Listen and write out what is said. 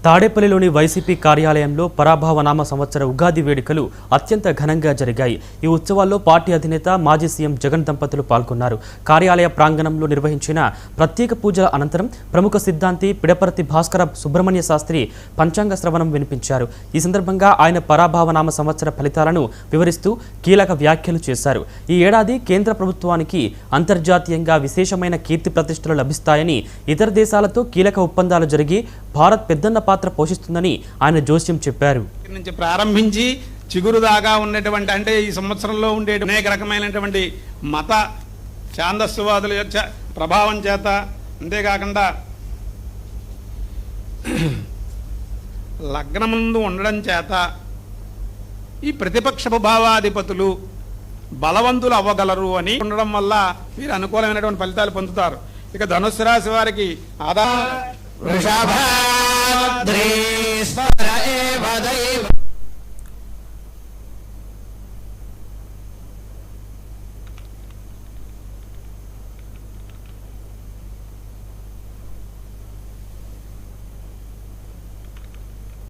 తాడేపల్లిలోని వైసీపీ కార్యాలయంలో పరాభవనామ సంవత్సర ఉగాది వేడుకలు అత్యంత ఘనంగా జరిగాయి. ఈ ఉత్సవాల్లో పార్టీ అధినేత మాజీ సీఎం జగన్ దంపతులు పాల్గొన్నారు. కార్యాలయ ప్రాంగణంలో నిర్వహించిన ప్రత్యేక పూజల అనంతరం ప్రముఖ సిద్ధాంతి పిడపర్తి భాస్కర సుబ్రహ్మణ్య శాస్త్రి పంచాంగ శ్రవణం వినిపించారు. ఈ సందర్భంగా ఆయన పరాభవనామ సంవత్సర ఫలితాలను వివరిస్తూ కీలక వ్యాఖ్యలు చేశారు. ఈ ఏడాది కేంద్ర ప్రభుత్వానికి అంతర్జాతీయంగా విశేషమైన కీర్తి ప్రతిష్టలు లభిస్తాయని, ఇతర దేశాలతో కీలక ఒప్పందాలు జరిగి భారత్ పెద్దన్న పాత్ర పోషిస్తుందని ఆయన జోస్యం చెప్పారు. నుంచి ప్రారంభించి చిగురు దాకా ఉన్నటువంటి అంటే ఈ సంవత్సరంలో ఉండే అనేక రకమైనటువంటి మత ఛాందస్సువాదుల యొక్క ప్రభావం చేత, అంతేకాకుండా లగ్నముందు ఉండడం చేత ఈ ప్రతిపక్ష భావాధిపతులు బలవంతులు అవ్వగలరు అని ఉండడం వల్ల వీరు అనుకూలమైనటువంటి ఫలితాలు పొందుతారు. ఇక ధనుస్సు రాశి వారికి ఆదాయం